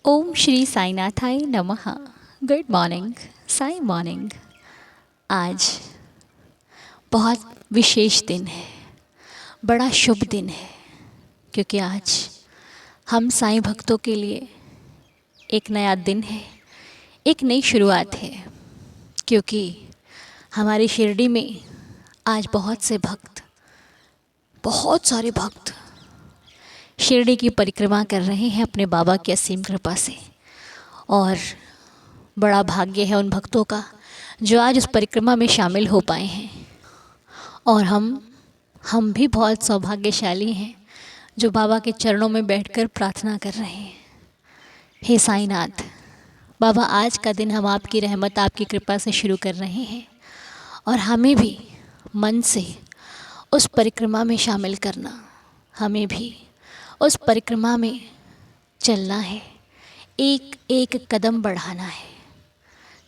ओम श्री साईनाथाय नमः। Good morning, Sai morning. आज बहुत विशेष दिन है, बड़ा शुभ दिन है, क्योंकि आज हम साईं भक्तों के लिए एक नया दिन है, एक नई शुरुआत है। क्योंकि हमारी शिरडी में आज बहुत सारे भक्त शिरडी की परिक्रमा कर रहे हैं अपने बाबा की असीम कृपा से। और बड़ा भाग्य है उन भक्तों का जो आज उस परिक्रमा में शामिल हो पाए हैं। और हम भी बहुत सौभाग्यशाली हैं जो बाबा के चरणों में बैठकर प्रार्थना कर रहे हैं। हे साईनाथ बाबा, आज का दिन हम आपकी रहमत, आपकी कृपा से शुरू कर रहे हैं और हमें भी मन से उस परिक्रमा में शामिल करना, हमें भी उस परिक्रमा में चलना है, एक एक कदम बढ़ाना है।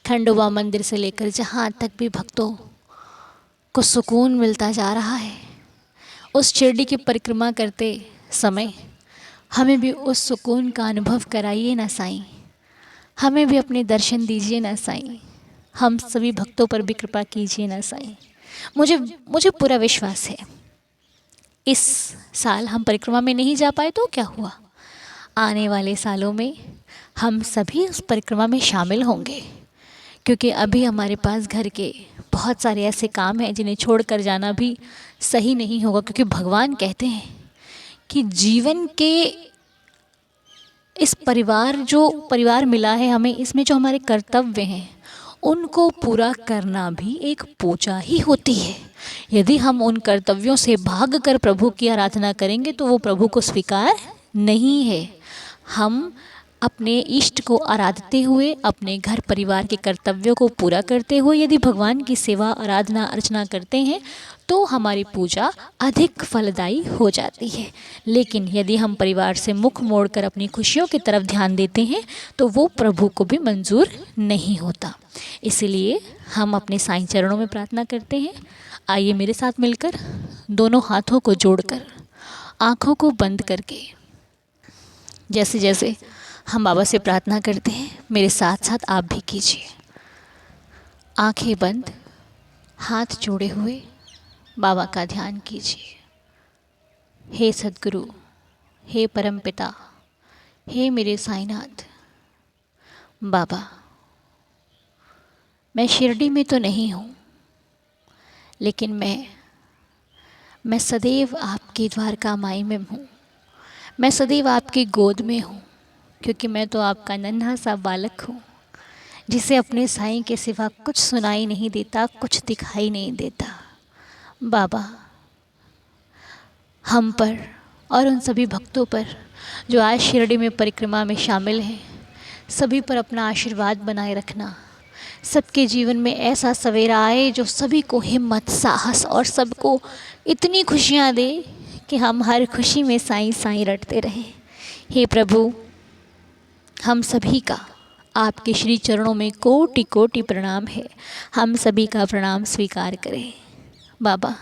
खंडोबा मंदिर से लेकर जहाँ तक भी भक्तों को सुकून मिलता जा रहा है, उस शिरडी की परिक्रमा करते समय हमें भी उस सुकून का अनुभव कराइए ना साईं। हमें भी अपने दर्शन दीजिए ना साईं। हम सभी भक्तों पर भी कृपा कीजिए ना साईं। मुझे पूरा विश्वास है इस साल हम परिक्रमा में नहीं जा पाए तो क्या हुआ, आने वाले सालों में हम सभी उस परिक्रमा में शामिल होंगे। क्योंकि अभी हमारे पास घर के बहुत सारे ऐसे काम हैं जिन्हें छोड़कर जाना भी सही नहीं होगा। क्योंकि भगवान कहते हैं कि जीवन के इस परिवार मिला है हमें, इसमें जो हमारे कर्तव्य हैं उनको पूरा करना भी एक पूजा ही होती है। यदि हम उन कर्तव्यों से भागकर प्रभु की आराधना करेंगे तो वो प्रभु को स्वीकार नहीं है। हम अपने इष्ट को आराधते हुए, अपने घर परिवार के कर्तव्यों को पूरा करते हुए यदि भगवान की सेवा, आराधना, अर्चना करते हैं तो हमारी पूजा अधिक फलदायी हो जाती है। लेकिन यदि हम परिवार से मुख मोड़कर अपनी खुशियों की तरफ ध्यान देते हैं तो वो प्रभु को भी मंजूर नहीं होता। इसलिए हम अपने साईं चरणों में प्रार्थना करते हैं। आइए मेरे साथ मिलकर दोनों हाथों को जोड़कर, आँखों को बंद करके, जैसे जैसे हम बाबा से प्रार्थना करते हैं मेरे साथ साथ आप भी कीजिए। आंखें बंद, हाथ जोड़े हुए बाबा का ध्यान कीजिए। हे सद्गुरु, हे परमपिता, हे मेरे साईनाथ बाबा, मैं शिरडी में तो नहीं हूँ, लेकिन मैं सदैव आपकी द्वारका माई में हूँ। मैं सदैव आपकी गोद में हूँ, क्योंकि मैं तो आपका नन्हा सा बालक हूँ जिसे अपने साईं के सिवा कुछ सुनाई नहीं देता, कुछ दिखाई नहीं देता। बाबा, हम पर और उन सभी भक्तों पर जो आज शिरडी में परिक्रमा में शामिल हैं, सभी पर अपना आशीर्वाद बनाए रखना। सबके जीवन में ऐसा सवेरा आए जो सभी को हिम्मत, साहस और सबको इतनी खुशियाँ दे कि हम हर खुशी में साईं साईं रटते रहें। हे प्रभु, हम सभी का आपके श्री चरणों में कोटि कोटि प्रणाम है। हम सभी का प्रणाम स्वीकार करें। बाबा,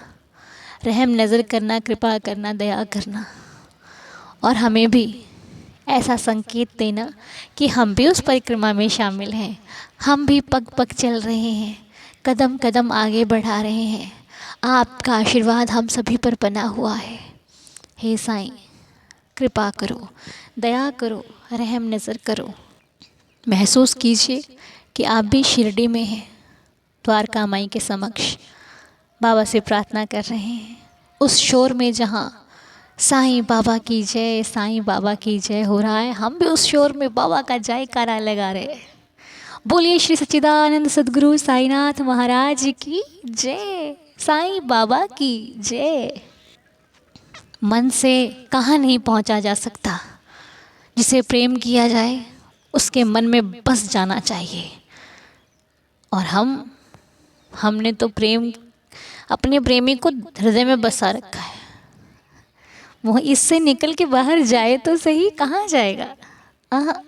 रहम नज़र करना, कृपा करना, दया करना और हमें भी ऐसा संकेत देना कि हम भी उस परिक्रमा में शामिल हैं। हम भी पग पग चल रहे हैं, कदम कदम आगे बढ़ा रहे हैं। आपका आशीर्वाद हम सभी पर बना हुआ है। हे साईं, कृपा करो, दया करो, रहम नज़र करो। महसूस कीजिए कि आप भी शिरडी में हैं, द्वारका माई के समक्ष बाबा से प्रार्थना कर रहे हैं। उस शोर में जहाँ साईं बाबा की जय, साईं बाबा की जय हो रहा है, हम भी उस शोर में बाबा का जयकारा लगा रहे हैं। बोलिए श्री सच्चिदानंद सद्गुरु साईनाथ महाराज की जय, साईं बाबा की जय। मन से कहाँ नहीं पहुँचा जा सकता। जिसे प्रेम किया जाए उसके मन में बस जाना चाहिए। और हमने तो प्रेम, अपने प्रेमी को हृदय में बसा रखा है। वो इससे निकल के बाहर जाए तो सही, कहाँ जाएगा?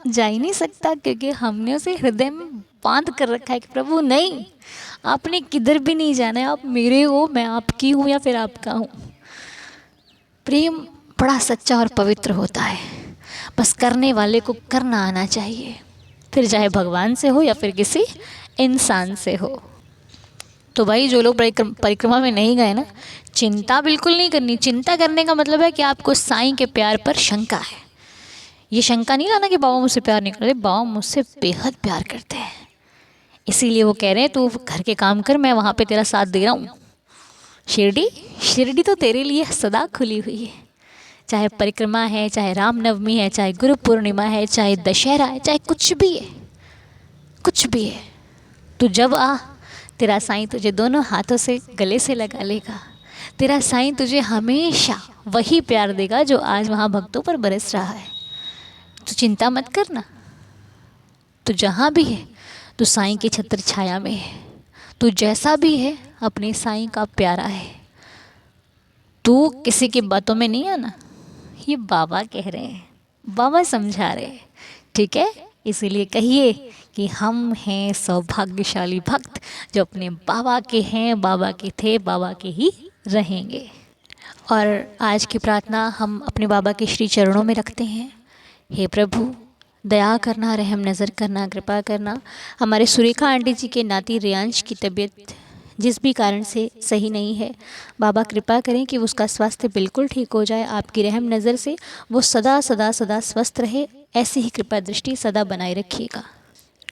जा ही नहीं सकता, क्योंकि हमने उसे हृदय में बांध कर रखा है कि प्रभु नहीं, आपने किधर भी नहीं जाना है, आप मेरे हो, मैं आपकी हूँ या फिर आपका हूँ। प्रेम बड़ा सच्चा और पवित्र होता है। बस करने वाले को करना आना चाहिए, फिर चाहे भगवान से हो या फिर किसी इंसान से हो। तो भाई जो लोग परिक्रमा में नहीं गए ना, चिंता बिल्कुल नहीं करनी। चिंता करने का मतलब है कि आपको साईं के प्यार पर शंका है। ये शंका नहीं लाना कि बाबा मुझसे प्यार नहीं करते, बाबा मुझसे बेहद प्यार करते हैं, इसीलिए वो कह रहे हैं तू घर के काम कर, मैं वहाँ पे तेरा साथ दे रहा हूँ। शिरडी शिरडी तो तेरे लिए सदा खुली हुई है, चाहे परिक्रमा है, चाहे रामनवमी है, चाहे गुरु पूर्णिमा है, चाहे दशहरा है, चाहे कुछ भी है, कुछ भी है। तू जब आ, तेरा साईं तुझे दोनों हाथों से गले से लगा लेगा। तेरा साईं तुझे हमेशा वही प्यार देगा जो आज वहाँ भक्तों पर बरस रहा है। तो चिंता मत करना, तू जहाँ भी है तू साईं की छत्र छाया में है। तू जैसा भी है अपने साईं का प्यारा है। तू किसी की बातों में नहीं आना, ये बाबा कह रहे हैं, बाबा समझा रहे हैं, ठीक है। इसीलिए कहिए कि हम हैं सौभाग्यशाली भक्त जो अपने बाबा के हैं, बाबा के थे, बाबा के ही रहेंगे। और आज की प्रार्थना हम अपने बाबा के श्री चरणों में रखते हैं। हे प्रभु, दया करना, रहम नज़र करना, कृपा करना। हमारे सुरेखा आंटी जी के नाती रियांश की तबीयत जिस भी कारण से सही नहीं है, बाबा कृपा करें कि उसका स्वास्थ्य बिल्कुल ठीक हो जाए। आपकी रहम नज़र से वो सदा सदा सदा स्वस्थ रहे, ऐसी ही कृपा दृष्टि सदा बनाए रखिएगा।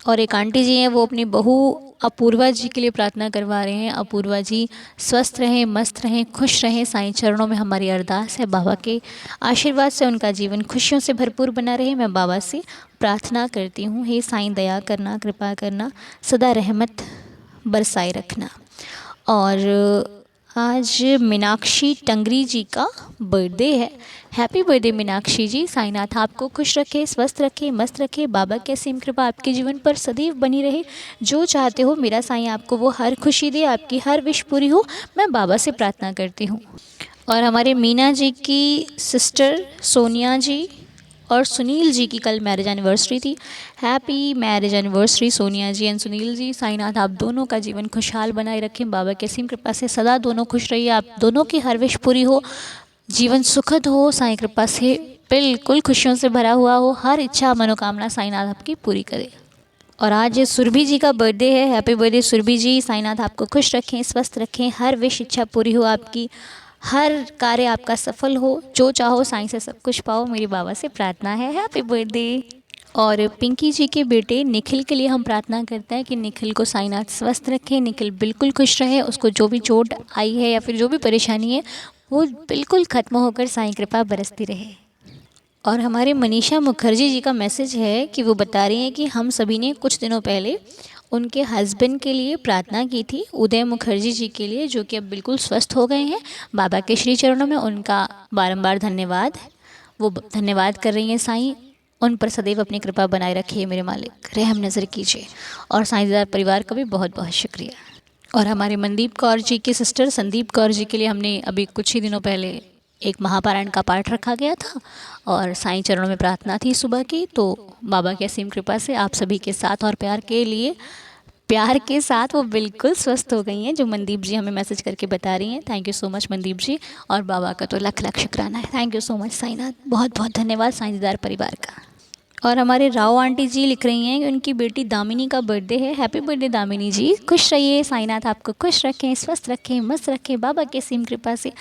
और एक आंटी जी हैं, वो अपनी बहू अपूर्वा जी के लिए प्रार्थना करवा रहे हैं। अपूर्वा जी स्वस्थ रहें, मस्त रहें, खुश रहें। साईं चरणों में हमारी अरदास है, बाबा के आशीर्वाद से उनका जीवन खुशियों से भरपूर बना रहे। मैं बाबा से प्रार्थना करती हूँ, हे साईं दया करना, कृपा करना, सदा रहमत बरसाए रखना। और आज मीनाक्षी टंगरी जी का बर्थडे है। हैप्पी बर्थडे मीनाक्षी जी। साईनाथ आपको खुश रखे, स्वस्थ रखे, मस्त रखे। बाबा की असीम कृपा आपके जीवन पर सदैव बनी रहे। जो चाहते हो मेरा साईं आपको वो हर खुशी दे, आपकी हर विश पूरी हो, मैं बाबा से प्रार्थना करती हूँ। और हमारे मीना जी की सिस्टर सोनिया जी और सुनील जी की कल मैरिज एनिवर्सरी थी। Happy marriage anniversary Sonia ji and Sunil ji. Sainath आप दोनों का जीवन खुशहाल बनाए रखें, बाबा की असीम कृपा से सदा दोनों खुश रहिए, आप दोनों की हर विश पूरी हो, जीवन सुखद हो, साईं कृपा से बिल्कुल खुशियों से भरा हुआ हो, हर इच्छा मनोकामना साईनाथ आपकी पूरी करे। और आज सुरभि जी का बर्थडे है। हैप्पी बर्थडे सुरभि जी। साईनाथ आपको खुश रखें, स्वस्थ रखें, हर विश इच्छा पूरी हो, आपकी हर कार्य आपका सफल हो, जो चाहो साईं से सब कुछ पाओ, मेरी बाबा से प्रार्थना है। Happy birthday. और पिंकी जी के बेटे निखिल के लिए हम प्रार्थना करते हैं कि निखिल को साईनाथ स्वस्थ रखें, निखिल बिल्कुल खुश रहे, उसको जो भी चोट आई है या फिर जो भी परेशानी है वो बिल्कुल ख़त्म होकर साईं कृपा बरसती रहे। और हमारे मनीषा मुखर्जी जी का मैसेज है कि वो बता रही हैं कि हम सभी ने कुछ दिनों पहले उनके हस्बैंड के लिए प्रार्थना की थी, उदय मुखर्जी जी के लिए, जो कि अब बिल्कुल स्वस्थ हो गए हैं। बाबा के श्री चरणों में उनका बारंबार धन्यवाद। वो धन्यवाद कर रही हैं, साईं उन पर सदैव अपनी कृपा बनाए रखिए मेरे मालिक, रहम नज़र कीजिए। और साईंदार परिवार का भी बहुत बहुत शुक्रिया। और हमारे मनदीप कौर जी के सिस्टर संदीप कौर जी के लिए हमने अभी कुछ ही दिनों पहले एक महापारायण का पाठ रखा गया था और साईं चरणों में प्रार्थना थी सुबह की। तो बाबा की असीम कृपा से आप सभी के साथ और प्यार के साथ वो बिल्कुल स्वस्थ हो गई हैं, जो मनदीप जी हमें मैसेज करके बता रही हैं। Thank you so much Mandeep ji, और बाबा का तो लख लख शुक्राना है। Thank you so much Sainath, बहुत बहुत धन्यवाद साईंदार परिवार का। और हमारे राव आंटी जी लिख रही हैं कि उनकी बेटी दामिनी का बर्थडे है। हैप्पी बर्थडे दामिनी जी, खुश रहिए, साईनाथ आपको खुश रखें, स्वस्थ रखें, मस्त रखें, बाबा के असीम कृपा से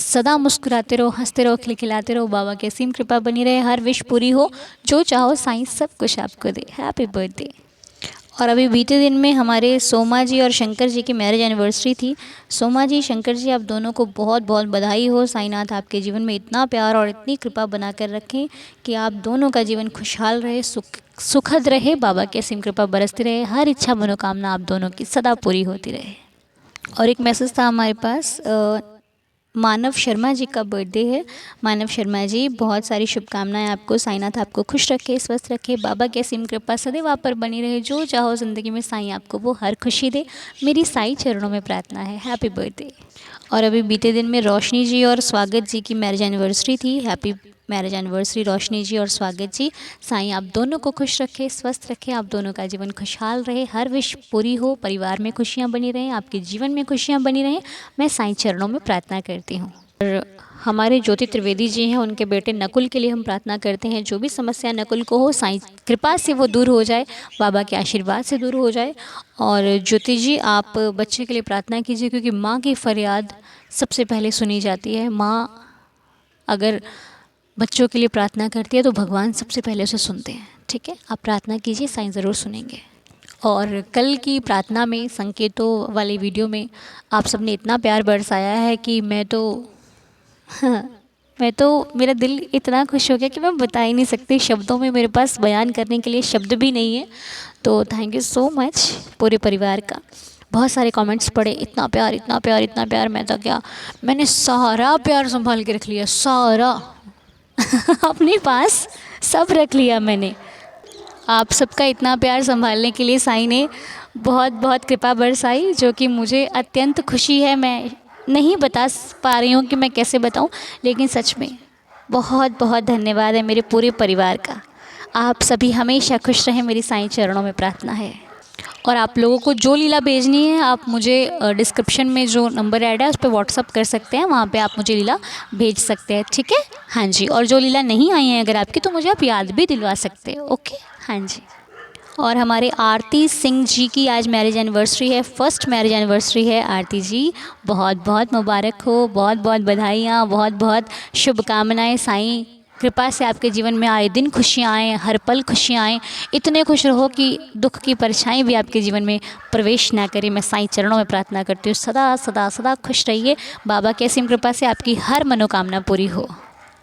सदा मुस्कुराते रहो, हंसते रहो, खिलखिलाते रहो, बाबा के असीम कृपा बनी रहे, हर विश पूरी हो, जो चाहो साईं सब कुछ आपको दे। Happy birthday. और अभी बीते दिन में हमारे सोमा जी और शंकर जी की मैरिज एनिवर्सरी थी। सोमा जी, शंकर जी, आप दोनों को बहुत बहुत बधाई हो। साईनाथ आपके जीवन में इतना प्यार और इतनी कृपा बनाकर रखें कि आप दोनों का जीवन खुशहाल रहे, सुखद रहे, बाबा की असीम कृपा बरसती रहे, हर इच्छा मनोकामना आप दोनों की सदा पूरी होती रहे। और एक मैसेज था हमारे पास, मानव शर्मा जी का बर्थडे है। मानव शर्मा जी, बहुत सारी शुभकामनाएं आपको। साईनाथ आपको खुश रखे, स्वस्थ रखे, बाबा की असीम कृपा सदैव आप पर बनी रहे, जो चाहो ज़िंदगी में साईं आपको वो हर खुशी दे, मेरी साईं चरणों में प्रार्थना है। Happy birthday. और अभी बीते दिन में रोशनी जी और स्वागत जी की मैरिज एनिवर्सरी थी। हैप्पी मैरिज एनिवर्सरी रोशनी जी और स्वागत जी। साईं आप दोनों को खुश रखे, स्वस्थ रखे, आप दोनों का जीवन खुशहाल रहे, हर विश पूरी हो, परिवार में खुशियाँ बनी रहें, आपके जीवन में खुशियाँ बनी रहें, मैं साईं चरणों में प्रार्थना करती हूँ। और हमारे ज्योति त्रिवेदी जी हैं, उनके बेटे नकुल के लिए हम प्रार्थना करते हैं। जो भी समस्या नकुल को हो, साईं कृपा से वो दूर हो जाए, बाबा के आशीर्वाद से दूर हो जाए। और ज्योति जी, आप बच्चे के लिए प्रार्थना कीजिए, क्योंकि माँ की फरियाद सबसे पहले सुनी जाती है। माँ अगर बच्चों के लिए प्रार्थना करती है तो भगवान सबसे पहले उसे सुनते हैं। ठीक है, आप प्रार्थना कीजिए, साईं ज़रूर सुनेंगे। और कल की प्रार्थना में, संकेतों वाली वीडियो में आप सबने इतना प्यार बरसाया है कि मेरा दिल इतना खुश हो गया कि मैं बता ही नहीं सकती। शब्दों में मेरे पास बयान करने के लिए शब्द भी नहीं है। तो थैंक यू सो मच पूरे परिवार का। बहुत सारे कमेंट्स पढ़े, इतना प्यार, इतना प्यार, इतना प्यार। मैं तो क्या, मैंने सारा प्यार संभाल के रख लिया, सारा अपने पास सब रख लिया मैंने। आप सबका इतना प्यार संभालने के लिए साईं ने बहुत बहुत कृपा बरसाई, जो कि मुझे अत्यंत खुशी है। मैं नहीं बता पा रही हूँ कि मैं कैसे बताऊँ, लेकिन सच में बहुत बहुत धन्यवाद है मेरे पूरे परिवार का। आप सभी हमेशा खुश रहें, मेरी साईं चरणों में प्रार्थना है। और आप लोगों को जो लीला भेजनी है, आप मुझे डिस्क्रिप्शन में जो नंबर ऐड है उस पर व्हाट्सअप कर सकते हैं, वहाँ पे आप मुझे लीला भेज सकते हैं। ठीक है, हाँ जी। और जो लीला नहीं आई है अगर आपकी, तो मुझे आप याद भी दिलवा सकते हैं। ओके, हाँ जी। और हमारे आरती सिंह जी की आज मैरिज एनिवर्सरी है, फर्स्ट मैरिज एनिवर्सरी है। आरती जी, बहुत बहुत मुबारक हो, बहुत बहुत बधाइयाँ, बहुत बहुत शुभकामनाएं। साईं कृपा से आपके जीवन में आए दिन खुशियाँ आएँ, हर पल खुशियाँ आएँ। इतने खुश रहो कि दुख की परछाई भी आपके जीवन में प्रवेश ना करे। मैं साईं चरणों में प्रार्थना करती हूँ, सदा सदा सदा खुश रहिए। बाबा की असीम कृपा से आपकी हर मनोकामना पूरी हो।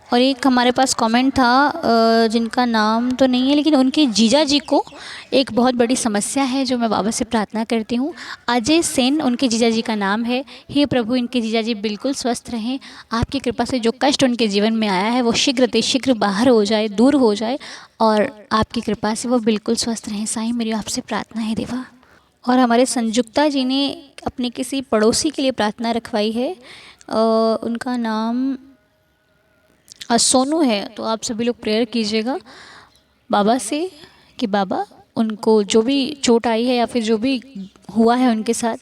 और एक हमारे पास कमेंट था, जिनका नाम तो नहीं है, लेकिन उनके जीजा जी को एक बहुत बड़ी समस्या है, जो मैं बाबा से प्रार्थना करती हूँ। अजय सेन उनके जीजा जी का नाम है। हे प्रभु, इनके जीजा जी बिल्कुल स्वस्थ रहें। आपकी कृपा से जो कष्ट उनके जीवन में आया है वो शीघ्र बाहर हो जाए, दूर हो जाए, और आपकी कृपा से वो बिल्कुल स्वस्थ रहें। साईं, मेरी आपसे प्रार्थना है देवा। और हमारे संजुक्ता जी ने अपने किसी पड़ोसी के लिए प्रार्थना रखवाई है। उनका नाम सोनू है। तो आप सभी लोग प्रेयर कीजिएगा बाबा से कि बाबा, उनको जो भी चोट आई है या फिर जो भी हुआ है उनके साथ,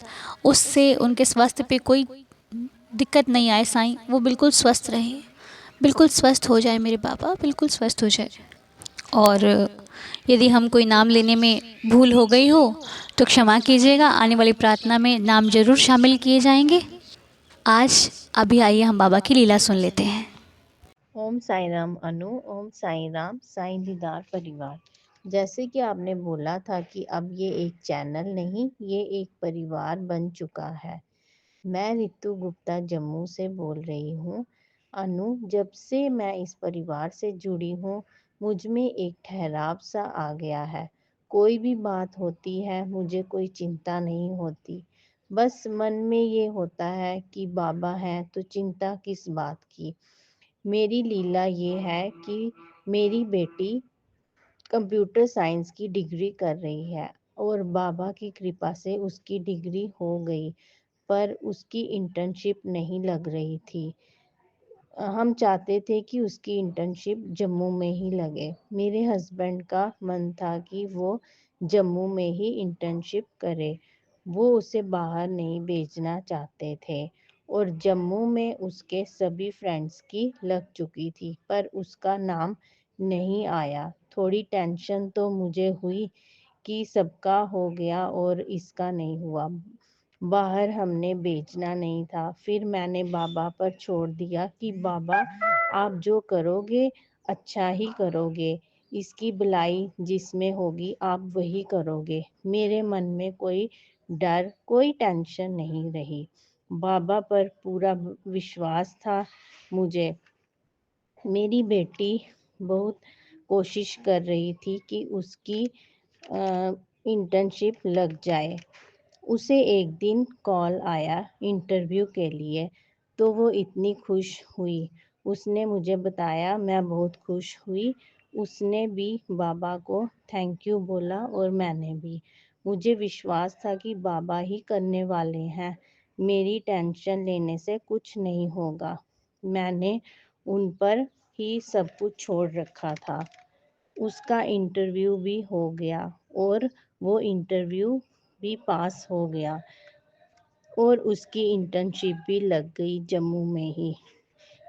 उससे उनके स्वास्थ्य पे कोई दिक्कत नहीं आए। साईं, वो बिल्कुल स्वस्थ रहे, बिल्कुल स्वस्थ हो जाए मेरे बाबा, बिल्कुल स्वस्थ हो जाए। और यदि हम कोई नाम लेने में भूल हो गई हो तो क्षमा कीजिएगा। आने वाली प्रार्थना में नाम जरूर शामिल किए जाएंगे। आज अभी आइए हम बाबा की लीला सुन लेते हैं। ओम साई राम अनु। ओम साई राम साईं दीदार परिवार। जैसे कि आपने बोला था कि अब ये एक चैनल नहीं, ये एक परिवार बन चुका है। मैं रितु गुप्ता जम्मू से बोल रही हूँ। अनु, जब से मैं इस परिवार से जुड़ी हूँ, मुझ में एक ठहराव सा आ गया है। कोई भी बात होती है, मुझे कोई चिंता नहीं होती। बस मन में ये होता है कि बाबा हैं तो चिंता किस बात की। मेरी लीला ये है कि मेरी बेटी कंप्यूटर साइंस की डिग्री कर रही है और बाबा की कृपा से उसकी डिग्री हो गई, पर उसकी इंटर्नशिप नहीं लग रही थी। हम चाहते थे कि उसकी इंटर्नशिप जम्मू में ही लगे। मेरे हस्बैंड का मन था कि वो जम्मू में ही इंटर्नशिप करे। वो उसे बाहर नहीं भेजना चाहते थे और जम्मू में उसके सभी फ्रेंड्स की लग चुकी थी, पर उसका नाम नहीं आया। थोड़ी टेंशन तो मुझे हुई कि सबका हो गया और इसका नहीं हुआ। बाहर हमने बेचना नहीं था। फिर मैंने बाबा पर छोड़ दिया कि बाबा, आप जो करोगे अच्छा ही करोगे। इसकी भलाई जिसमें होगी आप वही करोगे। मेरे मन में कोई डर, कोई टेंशन नहीं रही। बाबा पर पूरा विश्वास था मुझे। मेरी बेटी बहुत कोशिश कर रही थी कि उसकी इंटर्नशिप लग जाए। उसे एक दिन कॉल आया इंटरव्यू के लिए, तो वो इतनी खुश हुई। उसने मुझे बताया, मैं बहुत खुश हुई। उसने भी बाबा को थैंक यू बोला और मैंने भी। मुझे विश्वास था कि बाबा ही करने वाले हैं। मेरी टेंशन लेने से कुछ नहीं होगा। मैंने उन पर ही सब कुछ छोड़ रखा था। उसका इंटरव्यू भी हो गया और वो इंटरव्यू भी पास हो गया और उसकी इंटर्नशिप भी लग गई जम्मू में ही।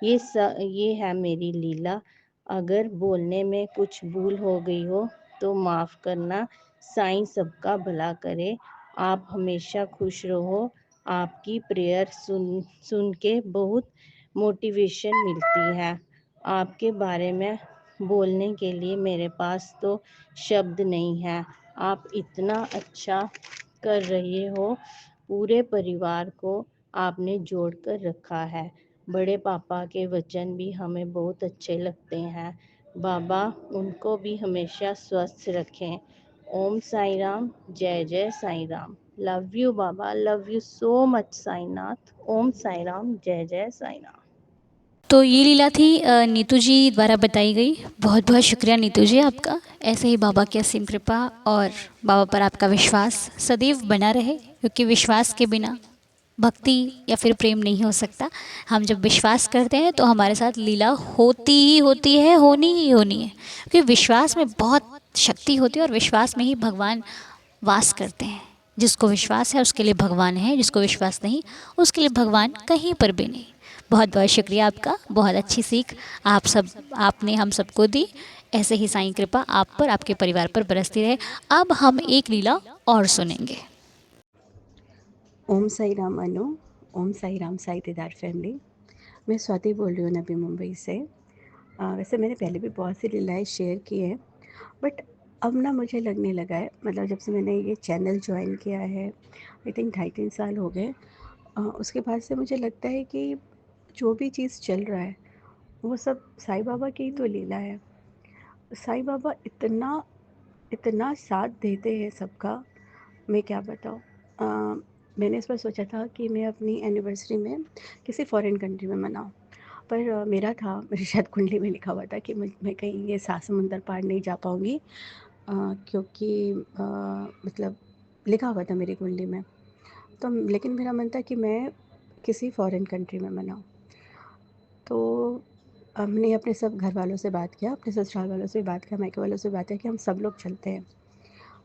ये है मेरी लीला। अगर बोलने में कुछ भूल हो गई हो तो माफ़ करना। साईं सबका भला करे। आप हमेशा खुश रहो। आपकी प्रेयर सुन सुन के बहुत मोटिवेशन मिलती है। आपके बारे में बोलने के लिए मेरे पास तो शब्द नहीं है। आप इतना अच्छा कर रहे हो। पूरे परिवार को आपने जोड़ कर रखा है। बड़े पापा के वचन भी हमें बहुत अच्छे लगते हैं। बाबा उनको भी हमेशा स्वस्थ रखें। ओम साई राम। जय जय साई राम। लव यू बाबा। Love you so much Sainath. Om Sai Ram. जय जय साई राम। तो ये लीला थी नीतू जी द्वारा बताई गई। बहुत बहुत शुक्रिया नीतू जी आपका। ऐसे ही बाबा की असीम कृपा और बाबा पर आपका विश्वास सदैव बना रहे, क्योंकि विश्वास के बिना भक्ति या फिर प्रेम नहीं हो सकता। हम जब विश्वास करते हैं तो हमारे साथ लीला होती ही होती है, होनी ही होनी है, क्योंकि विश्वास में बहुत शक्ति होती है और विश्वास में ही भगवान वास करते हैं। जिसको विश्वास है उसके लिए भगवान है, जिसको विश्वास नहीं उसके लिए भगवान कहीं पर भी नहीं। बहुत बहुत शुक्रिया आपका। बहुत अच्छी सीख आपने हम सबको दी। ऐसे ही साईं कृपा आप पर, आपके परिवार पर बरसती रहे। अब हम एक लीला और सुनेंगे। ओम साई राम अनु। ओम साई राम साई दीदार फैमिली। मैं स्वाति बोल रही हूँ नबी मुंबई से। वैसे मैंने पहले भी बहुत सी लीलाएँ शेयर की हैं, बट अब ना मुझे लगने लगा है, मतलब जब से मैंने ये चैनल जॉइन किया है, आई थिंक 2.5-3 साल हो गए। उसके बाद से मुझे लगता है कि जो भी चीज़ चल रहा है वो सब साईं बाबा की ही तो लीला है। साईं बाबा इतना इतना साथ देते हैं सबका, मैं क्या बताऊँ। मैंने इस बार सोचा था कि मैं अपनी एनिवर्सरी में किसी फॉरेन कंट्री में मनाऊँ, पर मेरा था, मेरी शायद कुंडली में लिखा हुआ था कि मैं कहीं ये 7 समुंदर पार नहीं जा पाऊँगी, क्योंकि मतलब लिखा हुआ था मेरी कुंडली में। तो लेकिन मेरा मन था कि मैं किसी फॉरेन कंट्री में मनाऊँ। तो हमने अपने सब घर वालों से बात किया, अपने ससुराल वालों से भी बात किया, मायके वालों से बात किया कि हम सब लोग चलते हैं।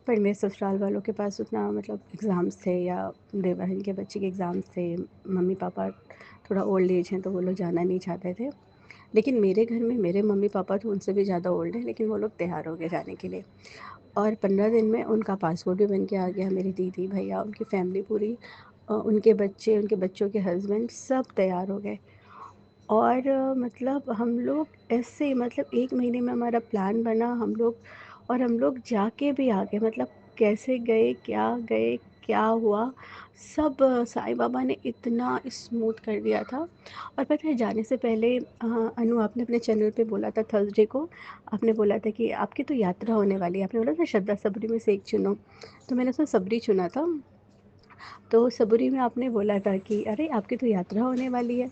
पर मेरे ससुराल वालों के पास उतना, मतलब एग्ज़ाम्स थे या मेरे बहन के बच्चे के एग्ज़ाम्स थे, मम्मी पापा थोड़ा ओल्ड एज हैं तो वो लोग जाना नहीं चाहते थे। लेकिन मेरे घर में मेरे मम्मी पापा तो उनसे भी ज़्यादा ओल्ड हैं, लेकिन वो लोग तैयार हो गए जाने के लिए। और 15 दिन में उनका पासपोर्ट भी बन के आ गया। मेरी दीदी, भैया, उनकी फैमिली पूरी, उनके बच्चे, उनके बच्चों के हस्बैंड सब तैयार हो गए। और मतलब हम लोग ऐसे, मतलब 1 महीने में हमारा प्लान बना, हम लोग जाके भी आ गए। मतलब कैसे गए, क्या हुआ, सब साईं बाबा ने इतना स्मूथ कर दिया था। और पता है, जाने से पहले अनु, आपने अपने चैनल पे बोला था थर्सडे को, आपने बोला था कि आपकी तो यात्रा होने वाली है। आपने बोला था श्रद्धा सबरी में से एक चुनो, तो मैंने उसमें सबरी चुना था। तो सबरी में आपने बोला था कि अरे आपकी तो यात्रा होने वाली है।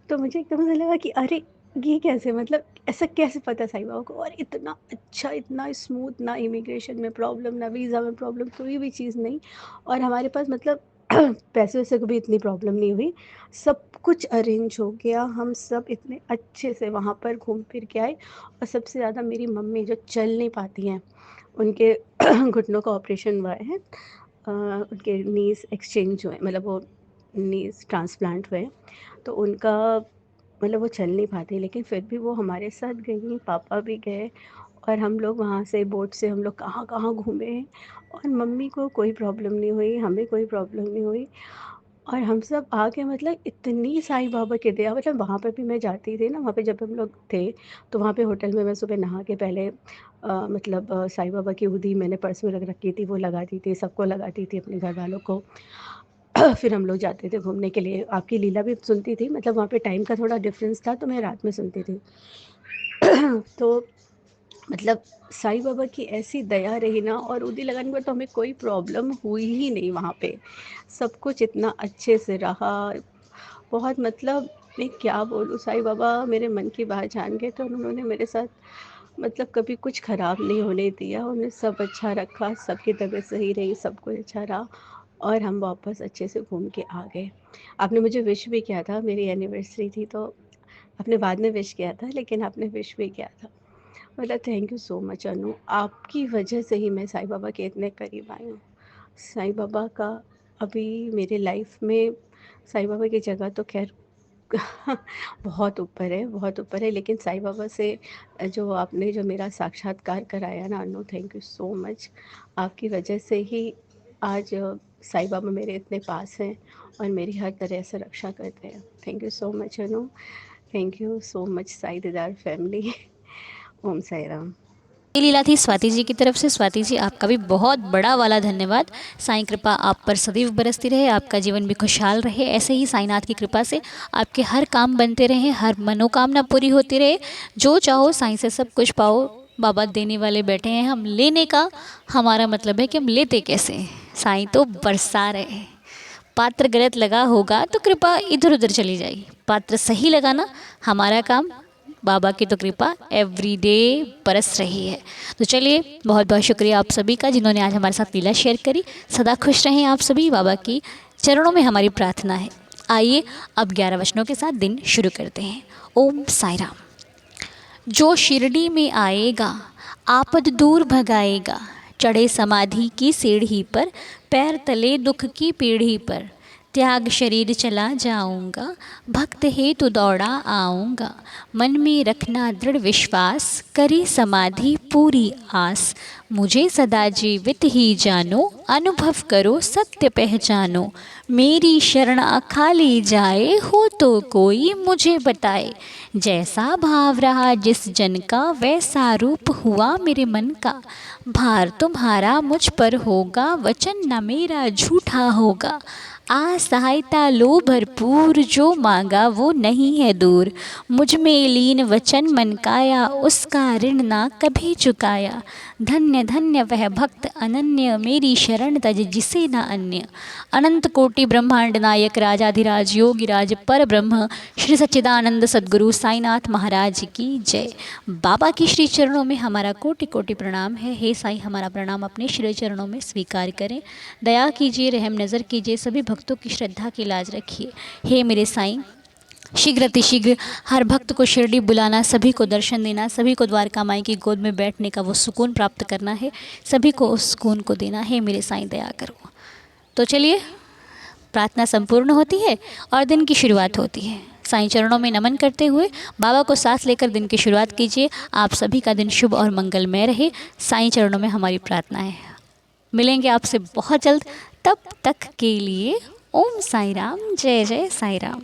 तो मुझे एकदम से लगा कि अरे ये कैसे, मतलब ऐसा कैसे पता साईं बाबा को, और इतना अच्छा, इतना स्मूथ, ना इमिग्रेशन में प्रॉब्लम, ना वीज़ा में प्रॉब्लम, कोई भी चीज़ नहीं। और हमारे पास मतलब पैसे वैसे की भी इतनी प्रॉब्लम नहीं हुई। सब कुछ अरेंज हो गया, हम सब इतने अच्छे से वहाँ पर घूम फिर के आए। और सबसे ज़्यादा मेरी मम्मी जो चल नहीं पाती हैं, उनके घुटनों का ऑपरेशन हुआ है। उनके नीज़ एक्सचेंज हुए, मतलब वो नीज़ ट्रांसप्लांट हुए। तो उनका, मतलब वो चल नहीं पाती, लेकिन फिर भी वो हमारे साथ गईं, पापा भी गए। और हम लोग वहाँ से बोट से हम लोग कहाँ-कहाँ घूमे। और मम्मी को कोई प्रॉब्लम नहीं हुई, हमें कोई प्रॉब्लम नहीं हुई। और हम सब आके, मतलब इतनी साईं बाबा की दया, मतलब वहाँ पे भी मैं जाती थी ना, वहाँ पे जब हम लोग थे, तो वहाँ पे होटल में मैं सुबह नहा के पहले मतलब साईं बाबा की विभूति मैंने पर्स में रख रखी थी, वो लगाती थी, सबको लगाती थी, अपने घर वालों को। फिर हम लोग जाते थे घूमने के लिए। आपकी लीला भी सुनती थी, मतलब वहाँ पे टाइम का थोड़ा डिफरेंस था, तो मैं रात में सुनती थी। तो मतलब साईं बाबा की ऐसी दया रही ना, और उदी लगाने पर तो हमें कोई प्रॉब्लम हुई ही नहीं वहाँ पे। सब कुछ इतना अच्छे से रहा। बहुत, मतलब मैं क्या बोलूँ, साईं बाबा मेरे मन की बात जान गए, तो उन्होंने मेरे साथ, मतलब कभी कुछ ख़राब नहीं होने दिया। उन्हें सब अच्छा रखा, सबकी तबीयत सही रही, सब कुछ अच्छा रहा। और हम वापस अच्छे से घूम के आ गए। आपने मुझे विश भी किया था, मेरी एनिवर्सरी थी, तो आपने बाद में विश किया था, लेकिन आपने विश भी किया था। मतलब थैंक यू सो मच अनु, आपकी वजह से ही मैं साईं बाबा के इतने करीब आई हूँ। साईं बाबा का अभी मेरे लाइफ में, साईं बाबा की जगह तो ख़ैर बहुत ऊपर है, बहुत ऊपर है। लेकिन साईं बाबा से जो आपने जो मेरा साक्षात्कार कराया ना अनु, थैंक यू सो मच। आपकी वजह से ही आज साईं बाबा मेरे इतने पास हैं और मेरी हर तरह से रक्षा करते हैं। Thank you so much Anu, thank you so much Sai Didar family. ओम साई राम। ये लीला थी स्वाति जी की तरफ से। स्वाति जी आपका भी बहुत बड़ा वाला धन्यवाद। साईं कृपा आप पर सदैव बरसती रहे, आपका जीवन भी खुशहाल रहे। ऐसे ही साईनाथ की कृपा से आपके हर काम बनते रहे, हर मनोकामना पूरी होती रहे। जो चाहो साईं से सब कुछ पाओ। बाबा देने वाले बैठे हैं, हम लेने का हमारा मतलब है कि हम लेते कैसे हैं। साईं तो बरसा रहे हैं। पात्र गलत लगा होगा तो कृपा इधर उधर चली जाएगी, पात्र सही लगाना हमारा काम। बाबा की तो कृपा एवरीडे बरस रही है। तो चलिए, बहुत बहुत शुक्रिया आप सभी का जिन्होंने आज हमारे साथ लीला शेयर करी। सदा खुश रहें आप सभी, बाबा की चरणों में हमारी प्रार्थना है। आइए अब 11 वचनों के साथ दिन शुरू करते हैं। ओम साई राम। जो शिरडी में आएगा आपद दूर भगाएगा, चढ़े समाधि की सीढ़ी पर, पैर तले दुख की पीढ़ी पर, त्याग शरीर चला जाऊंगा, भक्त हेतु दौड़ा आऊंगा, मन में रखना दृढ़ विश्वास, करी समाधि पूरी आस, मुझे सदा जीवित ही जानो, अनुभव करो सत्य पहचानो, मेरी शरण खाली जाए, हो तो कोई मुझे बताए, जैसा भाव रहा जिस जन का, वैसा रूप हुआ मेरे मन का, भार तुम्हारा मुझ पर होगा, वचन न मेरा झूठा होगा, आ सहायता लो भरपूर, जो मांगा वो नहीं है दूर, मुझ में लीन वचन मन काया, उसका ऋण ना कभी चुकाया, धन्य धन्य वह भक्त अनन्य, मेरी शरण तज जिसे न अन्य, अनंत कोटि ब्रह्मांड नायक राजाधिराज योगिराज पर ब्रह्म श्री सच्चिदानंद सद्गुरु साईनाथ महाराज की जय। बाबा की श्री चरणों में हमारा कोटि कोटि प्रणाम है। हे साईं, हमारा प्रणाम अपने श्री चरणों में स्वीकार करें। दया कीजिए, रहम नज़र कीजिए, सभी भक्तों की श्रद्धा की लाज रखिए। हे मेरे साईं, शीघ्र अतिशीघ्र हर भक्त को शिरडी बुलाना, सभी को दर्शन देना, सभी को द्वारका माई की गोद में बैठने का वो सुकून प्राप्त करना है, सभी को उस सुकून को देना है। मेरे साईं दया करो। तो चलिए, प्रार्थना संपूर्ण होती है और दिन की शुरुआत होती है। साईं चरणों में नमन करते हुए बाबा को सांस लेकर दिन की शुरुआत कीजिए। आप सभी का दिन शुभ और मंगलमय रहे, साईं चरणों में हमारी प्रार्थना है। मिलेंगे आपसे बहुत जल्द, तब तक के लिए ओम साई राम, जय जय साई राम।